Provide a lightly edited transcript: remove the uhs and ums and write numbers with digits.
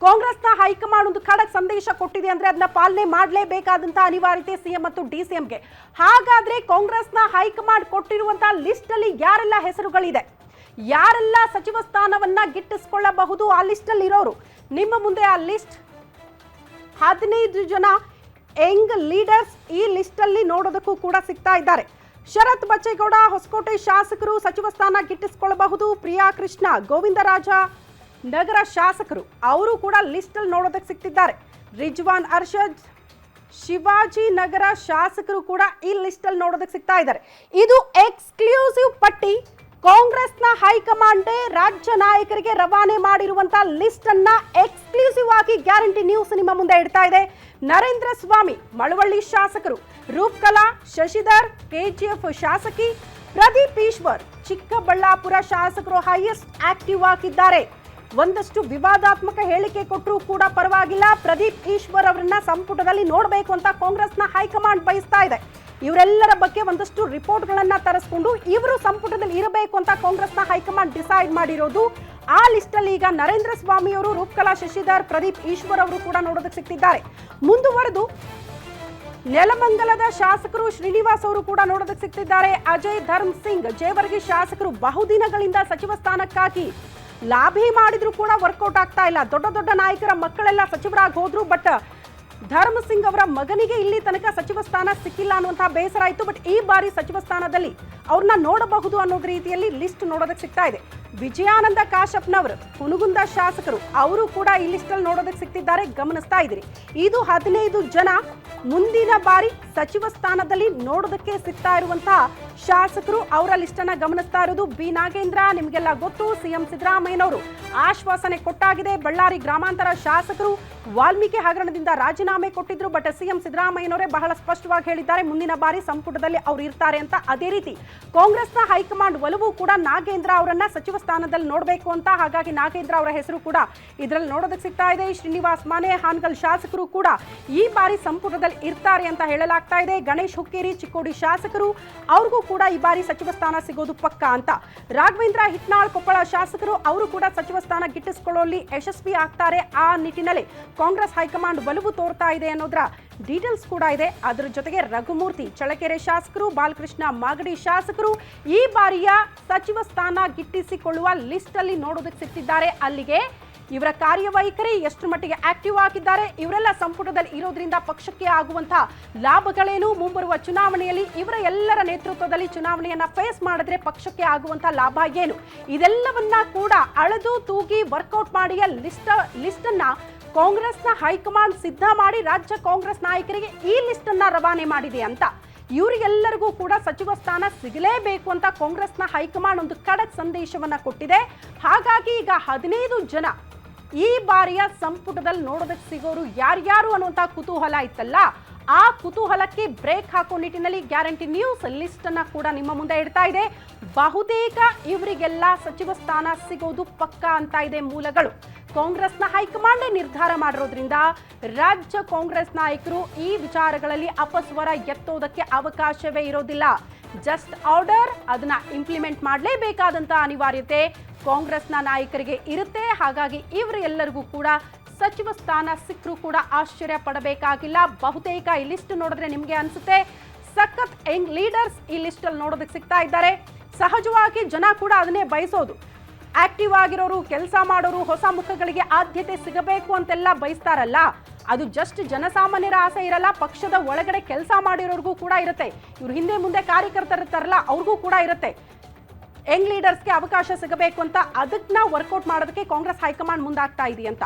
ಕಾಂಗ್ರೆಸ್ನ ಹೈಕಮಾಂಡ್ ಒಂದು ಖಡಕ್ ಸಂದೇಶ ಕೊಟ್ಟಿದೆ ಅಂದ್ರೆ ಅದನ್ನ ಪಾಲನೆ ಮಾಡಲೇಬೇಕಾದಂತ ಅನಿವಾರ್ಯತೆ ಸಿಎಂ ಮತ್ತು ಡಿಸಿಎಂಗೆ. ಹಾಗಾದ್ರೆ ಕಾಂಗ್ರೆಸ್ನ ಹೈಕಮಾಂಡ್ ಕೊಟ್ಟಿರುವಂತಹ ಲಿಸ್ಟ್ ಅಲ್ಲಿ ಯಾರೆಲ್ಲ ಹೆಸರುಗಳಿದೆ, ಯಾರೆಲ್ಲ ಸಚಿವ ಸ್ಥಾನವನ್ನ ಗಿಟ್ಟಿಸಿಕೊಳ್ಳಬಹುದು ಆ ಲಿಸ್ಟ್ ಅಲ್ಲಿ ಇರೋರು ನಿಮ್ಮ ಮುಂದೆ ಆ ಲಿಸ್ಟ್ 15 ಜನ ಯಂಗ್ ಲೀಡರ್ಸ್ ಈ ಲಿಸ್ಟ್ ಅಲ್ಲಿ ನೋಡೋದಕ್ಕೂ ಕೂಡ ಸಿಗ್ತಾ ಇದ್ದಾರೆ. ಶರತ್ ಬಚ್ಚೇಗೌಡ ಹೊಸಕೋಟೆ ಶಾಸಕರು ಸಚಿವ ಸ್ಥಾನ ಗಿಟ್ಟಿಸಿಕೊಳ್ಳಬಹುದು. ಪ್ರಿಯಾ ಕೃಷ್ಣ ಗೋವಿಂದರಾಜ ನಗರ ಶಾಸಕರು ಅವರು ಕೂಡ ಲಿಸ್ಟ್ ಅಲ್ಲಿ ನೋಡೋದಕ್ಕೆ ಸಿಗ್ತಿದ್ದಾರೆ. ರಿಜ್ವಾನ್ ಅರ್ಷದ್ ಶಿವಾಜಿ ನಗರ ಶಾಸಕರು ಕೂಡ ಈ ಲಿಸ್ಟ್ ಅಲ್ಲಿ ನೋಡೋದಕ್ಕೆ ಸಿಗ್ತಾ ಇದ್ದಾರೆ. ಇದು ಎಕ್ಸ್ಕ್ಲೂಸಿವ್ ಪಟ್ಟಿ. ಕಾಂಗ್ರೆಸ್ನ ಹೈಕಮಾಂಡೇ ರಾಜ್ಯ ನಾಯಕರಿಗೆ ರವಾನೆ ಮಾಡಿರುವಂತಹ ಲಿಸ್ಟ್ ಅನ್ನ ಎಕ್ಸ್ಕ್ಲೂಸಿವ್ ಆಗಿ ಗ್ಯಾರಂಟಿ ನ್ಯೂಸ್ ನಿಮ್ಮ ಮುಂದೆ ಇಡ್ತಾ ಇದೆ. ನರೇಂದ್ರ ಸ್ವಾಮಿ ಮಳವಳ್ಳಿ ಶಾಸಕರು, ರೂಪಕಲಾ ಶಶಿಧರ್ ಕೆಜಿಎಫ್ ಶಾಸಕಿ, ಪ್ರದೀಪ್ ಈಶ್ವರ್ ಚಿಕ್ಕಬಳ್ಳಾಪುರ ಶಾಸಕರು ಹೈಯೆಸ್ಟ್ ಆಕ್ಟಿವ್ ಆಗಿದ್ದಾರೆ. ಒಂದಷ್ಟು ವಿವಾದಾತ್ಮಕ ಹೇಳಿಕೆ ಕೊಟ್ಟರೂ ಕೂಡ ಪರವಾಗಿಲ್ಲ, ಪ್ರದೀಪ್ ಈಶ್ವರ್ ಅವರನ್ನ ಸಂಪುಟದಲ್ಲಿ ನೋಡಬೇಕು ಅಂತ ಕಾಂಗ್ರೆಸ್ನ ಹೈಕಮಾಂಡ್ ಬಯಸ್ತಾ ಇದೆ. ಇವರೆಲ್ಲರ ಬಗ್ಗೆ ಒಂದಷ್ಟು ರಿಪೋರ್ಟ್ಗಳನ್ನ ತರಿಸಿಕೊಂಡು ಇವರು ಸಂಪುಟದಲ್ಲಿ ಇರಬೇಕು ಅಂತ ಕಾಂಗ್ರೆಸ್ನ ಹೈಕಮಾಂಡ್ ಡಿಸೈಡ್ ಮಾಡಿರೋದು. ಆ ಲಿಸ್ಟ್ ಅಲ್ಲಿ ಈಗ ನರೇಂದ್ರ ಸ್ವಾಮಿ ಅವರು, ರೂಪಕಲಾ ಶಶಿಧರ್, ಪ್ರದೀಪ್ ಈಶ್ವರ್ ಅವರು ಕೂಡ ನೋಡೋದಕ್ಕೆ ಸಿಗ್ತಿದ್ದಾರೆ. ಮುಂದುವರೆದು ನೆಲಮಂಗಲದ ಶಾಸಕರು ಶ್ರೀನಿವಾಸ್ ಅವರು ಕೂಡ ನೋಡೋದಕ್ಕೆ ಸಿಗ್ತಿದ್ದಾರೆ. ಅಜಯ್ ಧರ್ಮ್ ಸಿಂಗ್ ಜೇವರ್ಗಿ ಶಾಸಕರು ಬಹುದಿನಗಳಿಂದ ಸಚಿವ ಸ್ಥಾನಕ್ಕಾಗಿ ಲಾಭಿ ಮಾಡಿದ್ರು ಕೂಡ ವರ್ಕೌಟ್ ಆಗ್ತಾ ಇಲ್ಲ. ದೊಡ್ಡ ದೊಡ್ಡ ನಾಯಕರ ಮಕ್ಕಳೆಲ್ಲ ಸಚಿವರಾಗಿ ಹೋದ್ರು, ಬಟ್ ಧರ್ಮ್ ಸಿಂಗ್ ಅವರ ಮಗನಿಗೆ ಇಲ್ಲಿ ತನಕ ಸಚಿವ ಸ್ಥಾನ ಸಿಕ್ಕಿಲ್ಲ ಅನ್ನುವಂತಹ ಬೇಸರ ಆಯಿತು. ಬಟ್ ಈ ಬಾರಿ ಸಚಿವ ಸ್ಥಾನದಲ್ಲಿ ಅವ್ರನ್ನ ನೋಡಬಹುದು ಅನ್ನೋ ರೀತಿಯಲ್ಲಿ ಲಿಸ್ಟ್ ನೋಡೋದಕ್ಕೆ ಸಿಗ್ತಾ ಇದೆ. ವಿಜಯಾನಂದ ಕಾಶಪ್ಪನವರು ಹುನಗುಂದ ಶಾಸಕರು ಅವರು ಕೂಡ ಈ ಲಿಸ್ಟ್ ಅಲ್ಲಿ ನೋಡೋದಕ್ಕೆ ಸಿಗ್ತಿದ್ದಾರೆ. ಗಮನಿಸ್ತಾ ಇದ್ದೀರಿ, ಇದು 15 ಜನ ಮುಂದಿನ ಬಾರಿ ಸಚಿವ ಸ್ಥಾನದಲ್ಲಿ ನೋಡೋದಕ್ಕೆ ಸಿಗ್ತಾ ಇರುವಂತಹ ಶಾಸಕರು. ಅವರ ಲಿಸ್ಟ್ ಅನ್ನ ಗಮನಿಸ್ತಾ ಇರೋದು. ಬಿ ನಾಗೇಂದ್ರ ನಿಮಗೆಲ್ಲ ಗೊತ್ತು, ಸಿಎಂ ಸಿದ್ದರಾಮಯ್ಯನವರು ಆಶ್ವಾಸನೆ ಕೊಟ್ಟಾಗಿದೆ. ಬಳ್ಳಾರಿ ಗ್ರಾಮಾಂತರ ಶಾಸಕರು ವಾಲ್ಮೀಕಿ ಹಗರಣದಿಂದ ರಾಜೀನಾಮೆ ಕೊಟ್ಟಿದ್ರು, ಬಟ್ ಸಿಎಂ ಸಿದ್ದರಾಮಯ್ಯನವರೇ ಬಹಳ ಸ್ಪಷ್ಟವಾಗಿ ಹೇಳಿದ್ದಾರೆ ಮುಂದಿನ ಬಾರಿ ಸಂಪುಟದಲ್ಲಿ ಅವರು ಇರ್ತಾರೆ ಅಂತ. ಅದೇ ರೀತಿ ಕಾಂಗ್ರೆಸ್ನ ಹೈಕಮಾಂಡ್ ಒಲವು ಕೂಡ ನಾಗೇಂದ್ರ ಅವರನ್ನ ಸಚಿವ ಸ್ಥಾನದಲ್ಲಿ ನೋಡಬೇಕು ಅಂತ. ಹಾಗಾಗಿ ನಾಗೇಂದ್ರ ಅವರ ಹೆಸರು ಕೂಡ ಇದರಲ್ಲಿ ನೋಡೋದಕ್ಕೆ ಸಿಗ್ತಾ ಇದೆ. ಶ್ರೀನಿವಾಸ್ ಮಾನೆ ಹಾನಗಲ್ ಶಾಸಕರು ಕೂಡ ಈ ಬಾರಿ ಸಂಪುಟದಲ್ಲಿ ಇರ್ತಾರೆ ಅಂತ ಹೇಳಲಾಗ್ತಾ ಇದೆ. ಗಣೇಶ್ ಹುಕ್ಕೇರಿ ಚಿಕ್ಕೋಡಿ ಶಾಸಕರು ಅವ್ರಿಗೂ ಕೂಡ ಈ ಬಾರಿ ಸಚಿವ ಸ್ಥಾನ ಸಿಗೋದು ಪಕ್ಕ ಅಂತ. ರಾಘವೇಂದ್ರ ಹಿಟ್ನಾಳ್ ಕೊಪ್ಪಳ ಶಾಸಕರು ಅವರು ಕೂಡ ಸಚಿವ ಸ್ಥಾನ ಗಿಟ್ಟಿಸಿಕೊಳ್ಳುವಲ್ಲಿ ಯಶಸ್ವಿ ಆಗ್ತಾರೆ. ಆ ನಿಟ್ಟಿನಲ್ಲಿ ಕಾಂಗ್ರೆಸ್ ಹೈಕಮಾಂಡ್ ಒಲವು ತೋರ್ತಾ ಇದೆ ಅನ್ನೋದ್ರ ಡೀಟೇಲ್ಸ್ ಕೂಡ ಇದೆ. ಅದರ ಜೊತೆಗೆ ರಘುಮೂರ್ತಿ ಚಳ್ಳಕೆರೆ ಶಾಸಕರು, ಬಾಲಕೃಷ್ಣ ಮಾಗಡಿ ಶಾಸಕರು ಈ ಬಾರಿಯ ಸಚಿವ ಸ್ಥಾನ ಗಿಟ್ಟಿಸಿಕೊಳ್ಳುವ ಲಿಸ್ಟ್ ಅಲ್ಲಿ ನೋಡೋದಕ್ಕೆ ಸಿಗ್ತಿದ್ದಾರೆ. ಅಲ್ಲಿಗೆ ಇವರ ಕಾರ್ಯವೈಖರಿ ಎಷ್ಟು ಮಟ್ಟಿಗೆ ಆಕ್ಟಿವ್ ಆಗಿದ್ದಾರೆ, ಇವರೆಲ್ಲ ಸಂಪುಟದಲ್ಲಿ ಇರೋದ್ರಿಂದ ಪಕ್ಷಕ್ಕೆ ಆಗುವಂತಹ ಲಾಭಗಳೇನು, ಮುಂಬರುವ ಚುನಾವಣೆಯಲ್ಲಿ ಇವರ ಎಲ್ಲರ ನೇತೃತ್ವದಲ್ಲಿ ಚುನಾವಣೆಯನ್ನ ಫೇಸ್ ಮಾಡಿದ್ರೆ ಪಕ್ಷಕ್ಕೆ ಆಗುವಂತಹ ಲಾಭ ಏನು, ಇದೆಲ್ಲವನ್ನ ಕೂಡ ಅಳೆದು ತೂಗಿ ವರ್ಕೌಟ್ ಮಾಡಿ ಲಿಸ್ಟ್ ಅನ್ನ ಕಾಂಗ್ರೆಸ್ನ ಹೈಕಮಾಂಡ್ ಸಿದ್ಧ ಮಾಡಿ ರಾಜ್ಯ ಕಾಂಗ್ರೆಸ್ ನಾಯಕರಿಗೆ ಈ ಲಿಸ್ಟ್ ಅನ್ನ ರವಾನೆ ಮಾಡಿದೆ ಅಂತ. ಇವರಿಗೆಲ್ಲರಿಗೂ ಕೂಡ ಸಚಿವ ಸ್ಥಾನ ಸಿಗಲೇಬೇಕು ಅಂತ ಕಾಂಗ್ರೆಸ್ನ ಹೈಕಮಾಂಡ್ ಒಂದು ಖಡಕ್ ಸಂದೇಶವನ್ನ ಕೊಟ್ಟಿದೆ. ಹಾಗಾಗಿ ಈಗ 15 ಜನ ಈ ಬಾರಿಯ ಸಂಪುಟದಲ್ಲಿ ನೋಡೋದಕ್ಕೆ ಸಿಗೋರು ಯಾರ್ಯಾರು ಅನ್ನುವಂಥ ಕುತೂಹಲ ಇತ್ತಲ್ಲ, ಆ ಕುತೂಹಲಕ್ಕೆ ಬ್ರೇಕ್ ಹಾಕೋ ನಿಟ್ಟಿನಲ್ಲಿ ಗ್ಯಾರಂಟಿ ನ್ಯೂಸ್ ಲಿಸ್ಟ್ ಅನ್ನ ಕೂಡ ನಿಮ್ಮ ಮುಂದೆ ಇಡ್ತಾ ಇದೆ. ಬಹುತೇಕ ಇವರಿಗೆಲ್ಲ ಸಚಿವ ಸ್ಥಾನ ಸಿಗೋದು ಪಕ್ಕ ಅಂತ ಇದೆ ಮೂಲಗಳು. ಕಾಂಗ್ರೆಸ್ನ ಹೈಕಮಾಂಡ್ ನಿರ್ಧಾರ ಮಾಡಿರೋದ್ರಿಂದ ರಾಜ್ಯ ಕಾಂಗ್ರೆಸ್ ನಾಯಕರು ಈ ವಿಚಾರಗಳಲ್ಲಿ ಅಪಸ್ವರ ಎತ್ತೋದಕ್ಕೆ ಅವಕಾಶವೇ ಇರೋದಿಲ್ಲ. ಜಸ್ಟ್ ಆರ್ಡರ್ ಅದನ್ನ ಇಂಪ್ಲಿಮೆಂಟ್ ಮಾಡಲೇಬೇಕಾದಂತ ಅನಿವಾರ್ಯತೆ ಕಾಂಗ್ರೆಸ್ನ ನಾಯಕರಿಗೆ ಇರುತ್ತೆ. ಹಾಗಾಗಿ ಇವರೆಲ್ಲರಿಗೂ ಕೂಡ ಸಚಿವ ಸ್ಥಾನ ಸಿಕ್ಕರೂ ಕೂಡ ಆಶ್ಚರ್ಯ ಪಡಬೇಕಾಗಿಲ್ಲ. ಬಹುತೇಕ ಈ ಲಿಸ್ಟ್ ನೋಡಿದ್ರೆ ನಿಮಗೆ ಅನ್ಸುತ್ತೆ ಸಖತ್ ಯಂಗ್ ಲೀಡರ್ಸ್ ಈ ಲಿಸ್ಟ್ ಅಲ್ಲಿ ನೋಡೋದಕ್ಕೆ ಸಿಗ್ತಾ ಇದ್ದಾರೆ. ಸಹಜವಾಗಿ ಜನ ಕೂಡ ಅದನ್ನೇ ಬಯಸೋದು. ಆಕ್ಟಿವ್ ಆಗಿರೋರು, ಕೆಲಸ ಮಾಡೋರು, ಹೊಸ ಮುಖಗಳಿಗೆ ಆದ್ಯತೆ ಸಿಗಬೇಕು ಅಂತೆಲ್ಲ ಬಯಸ್ತಾರಲ್ಲ, ಅದು ಜಸ್ಟ್ ಜನಸಾಮಾನ್ಯರ ಆಸೆ ಇರಲ್ಲ, ಪಕ್ಷದ ಒಳಗಡೆ ಕೆಲಸ ಮಾಡಿರೋರ್ಗೂ ಕೂಡ ಇರುತ್ತೆ. ಇವ್ರ ಹಿಂದೆ ಮುಂದೆ ಕಾರ್ಯಕರ್ತರಿರ್ತಾರಲ್ಲ ಅವ್ರಿಗೂ ಕೂಡ ಇರುತ್ತೆ. ಯಂಗ್ ಲೀಡರ್ಸ್ಗೆ ಅವಕಾಶ ಸಿಗಬೇಕು ಅಂತ ಅದನ್ನ ವರ್ಕೌಟ್ ಮಾಡೋದಕ್ಕೆ ಕಾಂಗ್ರೆಸ್ ಹೈಕಮಾಂಡ್ ಮುಂದಾಗ್ತಾ ಇದೆ ಅಂತ.